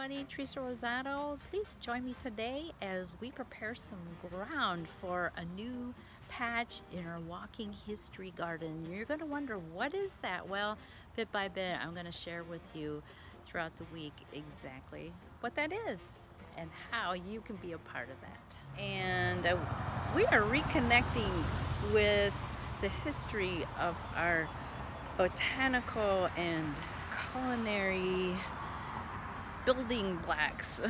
everybody. Teresa Rosado. Please join me today as we prepare some ground for a new patch in our walking history garden. You're going to wonder, what is that? Well, bit by bit, I'm going to share with you throughout the week exactly what that is and how you can be a part of that. And we are reconnecting with the history of our botanical and culinary building blocks.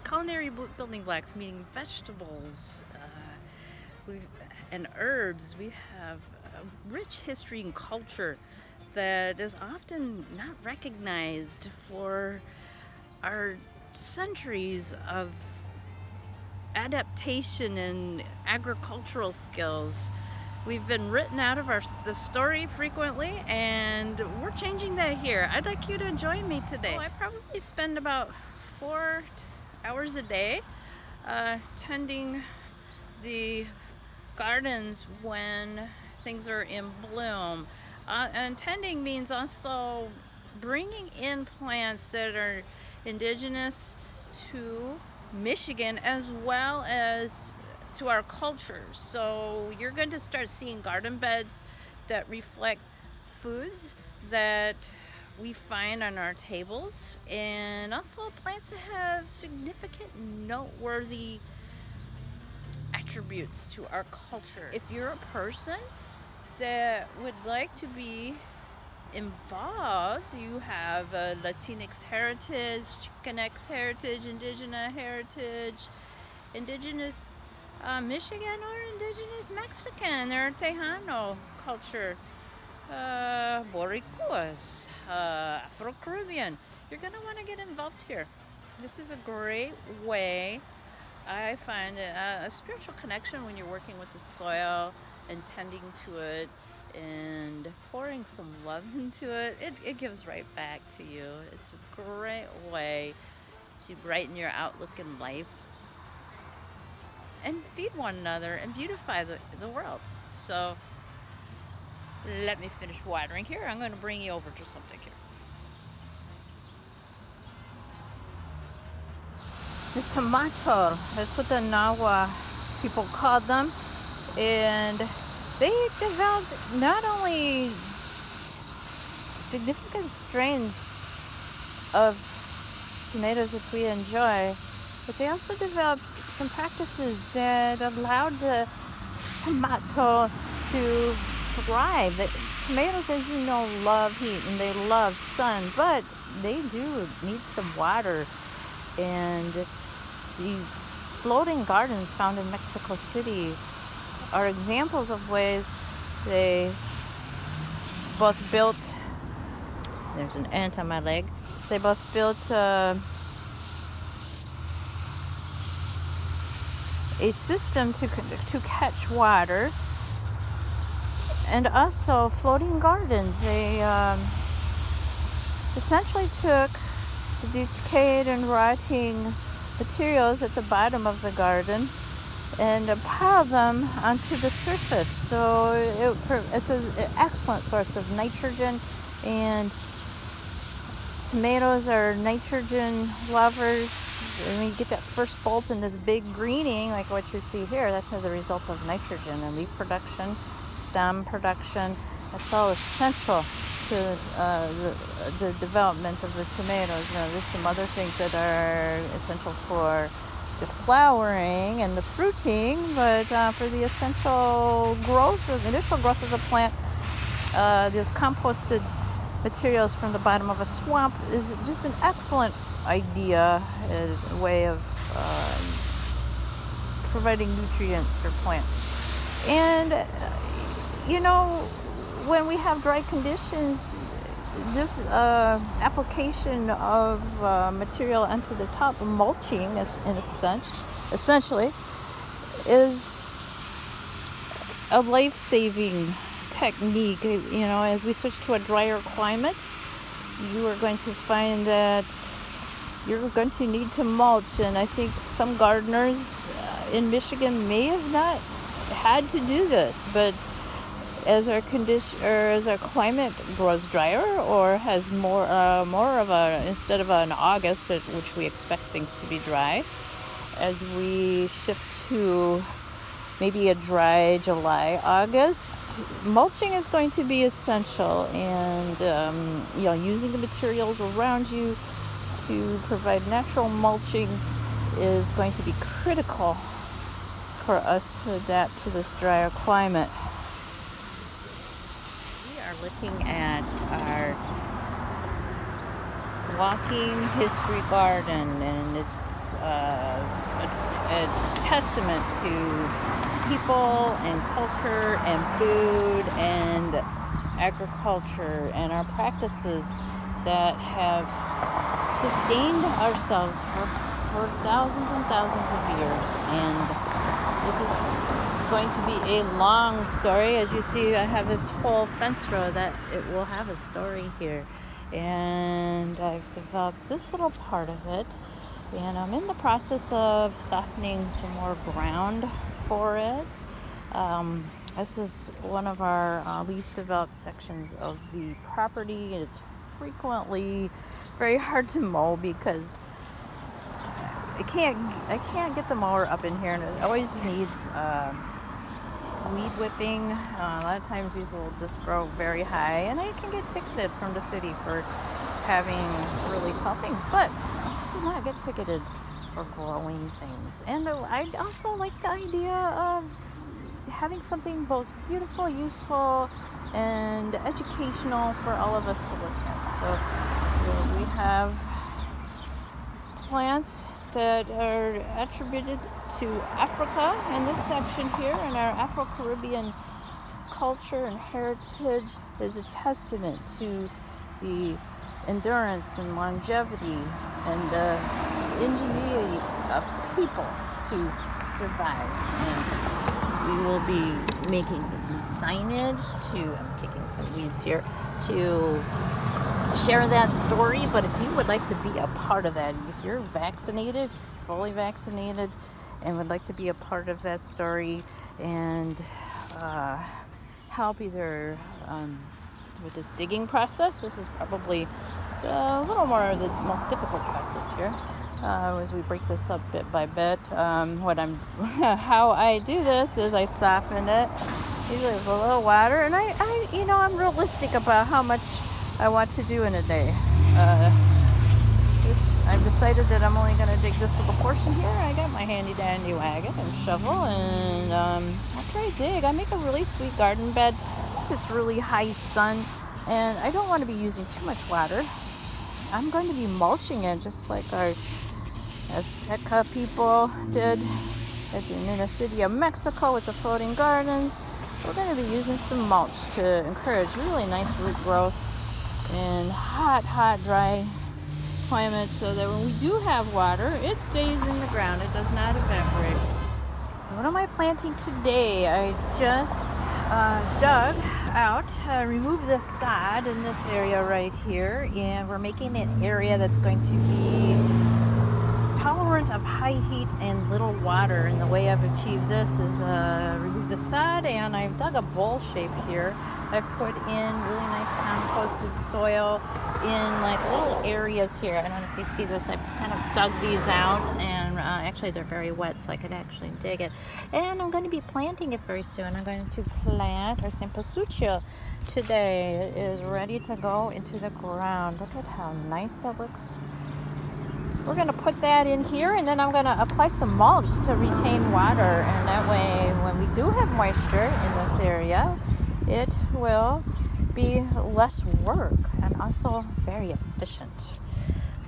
Culinary building blocks, meaning vegetables and herbs. We have a rich history and culture that is often not recognized for our centuries of adaptation and agricultural skills. We've been written out of the story frequently, and we're changing that here. I'd like you to join me today. I probably spend about 4 hours a day tending the gardens when things are in bloom. And tending means also bringing in plants that are indigenous to Michigan as well as to our culture. So you're going to start seeing garden beds that reflect foods that we find on our tables, and also plants that have significant noteworthy attributes to our culture. If you're a person that would like to be involved, you have a Latinx heritage, Chicanx heritage, indigenous heritage, indigenous Michigan or indigenous Mexican or Tejano culture, Boricuas, Afro-Caribbean. You're going to want to get involved here. This is a great way, I find, a spiritual connection when you're working with the soil and tending to it and pouring some love into it. It gives right back to you. It's a great way to brighten your outlook in life and feed one another and beautify the world. So let me finish watering here. I'm going to bring you over to something here. The tomato, that's what the Nahua people called them. And they developed not only significant strains of tomatoes that we enjoy, but they also developed some practices that allowed the tomato to thrive. The tomatoes, as you know, love heat and they love sun, but they do need some water. And these floating gardens found in Mexico City are examples of ways they both built, there's an ant on my leg, they both built a system to catch water, and also floating gardens. They essentially took the decayed and rotting materials at the bottom of the garden and pile them onto the surface. So it's an excellent source of nitrogen, and tomatoes are nitrogen lovers. When you get that first bolt in this big greening, like what you see here, that's as a result of nitrogen and leaf production, stem production. That's all essential to the development of the tomatoes. There's some other things that are essential for the flowering and the fruiting, but for the essential growth, the initial growth of the plant, the composted materials from the bottom of a swamp is just an excellent idea, a way of providing nutrients for plants. And when we have dry conditions, this application of material onto the top, mulching in a sense, essentially, is a life-saving technique. As we switch to a drier climate, you are going to find that you're going to need to mulch. And I think some gardeners in Michigan may have not had to do this, but as our condition or as our climate grows drier or has more of a, instead of an August, which we expect things to be dry, as we shift to maybe a dry July, August, mulching is going to be essential, and using the materials around you to provide natural mulching is going to be critical for us to adapt to this drier climate. We are looking at our walking history garden, and it's a testament to people and culture and food and agriculture and our practices that have sustained ourselves for thousands and thousands of years. And this is going to be a long story. As you see, I have this whole fence row that it will have a story here, and I've developed this little part of it, and I'm in the process of softening some more ground for it. This is one of our least developed sections of the property. It's frequently very hard to mow because I can't get the mower up in here, and it always needs weed whipping. A lot of times these will just grow very high, and I can get ticketed from the city for having really tall things, but I do not get ticketed for growing things. And I also like the idea of having something both beautiful, useful, and educational for all of us to look at. So we have plants that are attributed to Africa in this section here, and our Afro-Caribbean culture and heritage is a testament to the endurance and longevity and the ingenuity of people to survive. And we will be making some signage I'm kicking some weeds here, to share that story. But if you would like to be a part of that, if you're vaccinated, fully vaccinated, and would like to be a part of that story and help either with this digging process, this is probably a little more of the most difficult process here, as we break this up bit by bit. How I do this is I soften it, usually with a little water, and I'm realistic about how much I want to do in a day. I've decided that I'm only going to dig this little portion here. I got my handy dandy wagon and shovel, and after I dig, I make a really sweet garden bed. Since it's really high sun and I don't want to be using too much water, I'm going to be mulching it just like our Azteca people did in the city of Mexico with the floating gardens. We're going to be using some mulch to encourage really nice root growth in hot, dry climates, so that when we do have water, it stays in the ground. It does not evaporate. So what am I planting today? I just dug out, removed the sod in this area right here, and we're making an area that's going to be tolerant of high heat and little water. And the way I've achieved this is remove the sod, and I've dug a bowl shape here. I've put in really nice composted soil in like little areas here. I don't know if you see this. I've kind of dug these out, and actually they're very wet, so I could actually dig it. And I'm going to be planting it very soon. I'm going to plant our Cempasuchil today. It is ready to go into the ground. Look at how nice that looks. We're going to put that in here, and then I'm going to apply some mulch to retain water, and that way when we do have moisture in this area, it will be less work and also very efficient.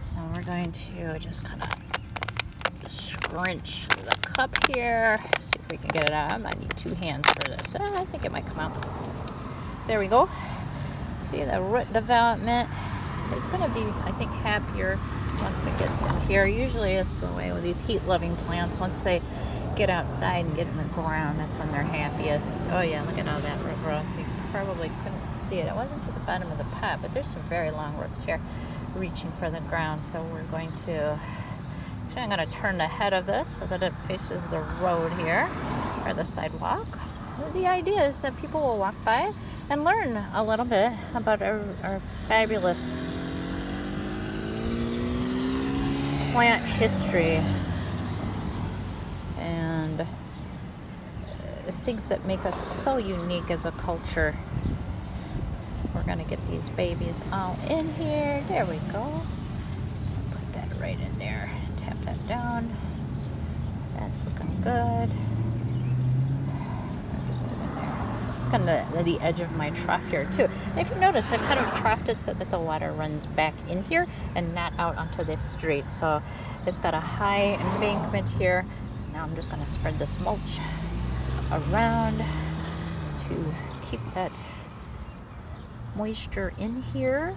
So we're going to just kind of scrunch the cup here. See if we can get it out. I might need 2 hands for this. I think it might come out. There we go. See the root development. It's going to be, I think, happier once it gets in here. Usually it's the way with these heat-loving plants. Once they get outside and get in the ground, that's when they're happiest. Oh yeah, look at all that root growth. You probably couldn't see it. It wasn't to the bottom of the pot, but there's some very long roots here reaching for the ground. So we're going to, actually I'm going to turn the head of this so that it faces the road here, or the sidewalk. the idea is that people will walk by and learn a little bit about our fabulous plant history and things that make us so unique as a culture. We're gonna get these babies all in here. There we go. Put that right in there. Tap that down. That's looking good. It's kind of the edge of my trough here too. And if you notice, I've kind of troughed it so that the water runs back in here and not out onto the street. So it's got a high embankment here. Now I'm just gonna spread this mulch around to keep that moisture in here.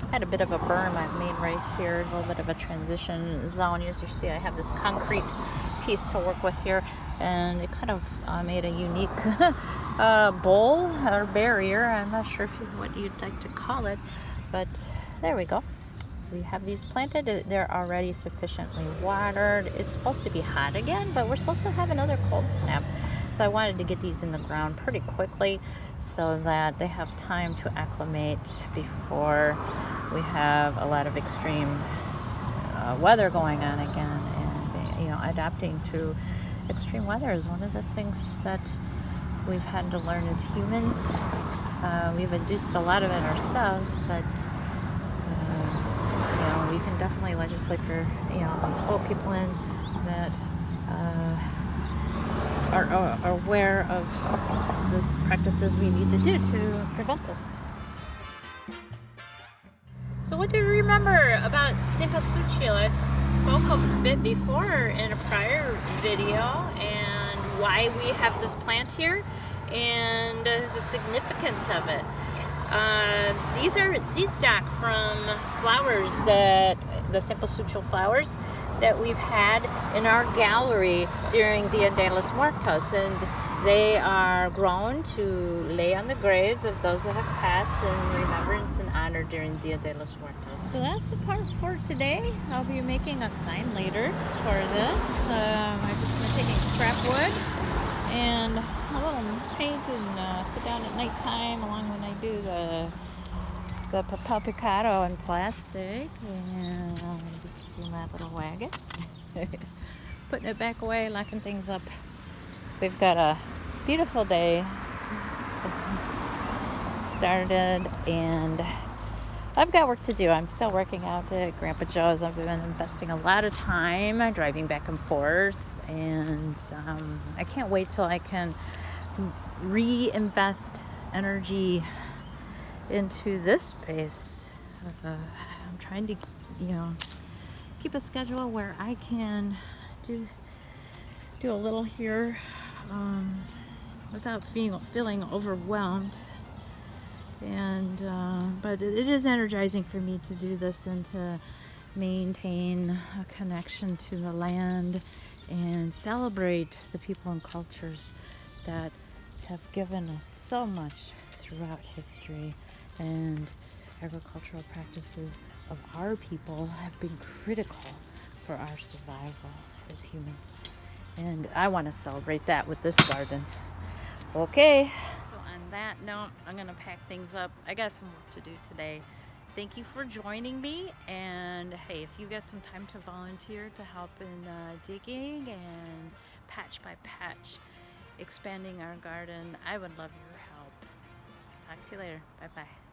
I had a bit of a berm I've made right here, a little bit of a transition zone. As you see, I have this concrete piece to work with here, and it kind of made a unique bowl or barrier. I'm not sure what you'd like to call it, but there we go. We have these planted. They're already sufficiently watered. It's supposed to be hot again, but we're supposed to have another cold snap. So I wanted to get these in the ground pretty quickly so that they have time to acclimate before we have a lot of extreme weather going on again. And adapting to extreme weather is one of the things that we've had to learn as humans. We've induced a lot of it ourselves, but we can definitely legislate for pull people in that are aware of the practices we need to do to prevent this. So what do you remember about Cempasuchil? I spoke a bit before in a prior video and why we have this plant here and the significance of it. These are seed stock from flowers, that the Cempasuchil flowers that we've had in our gallery during Dia de Los Muertos, and they are grown to lay on the graves of those that have passed in remembrance and honor during Dia de los Muertos. So that's the part for today. I'll be making a sign later for this. I've just been taking scrap wood and a little paint and sit down at nighttime along when I do the papel picado in plastic, and I'm taking that little wagon, putting it back away, locking things up. We've got a beautiful day started, and I've got work to do. I'm still working out at Grandpa Joe's. I've been investing a lot of time driving back and forth, and I can't wait till I can reinvest energy into this space. I'm trying to keep a schedule where I can do a little here without feeling overwhelmed, and but it is energizing for me to do this and to maintain a connection to the land and celebrate the people and cultures that have given us so much throughout history, and agricultural practices of our people have been critical for our survival as humans. And I want to celebrate that with this garden. Okay. So on that note, I'm going to pack things up. I got some work to do today. Thank you for joining me. And hey, if you get some time to volunteer to help in digging and patch by patch expanding our garden, I would love your help. Talk to you later. Bye-bye.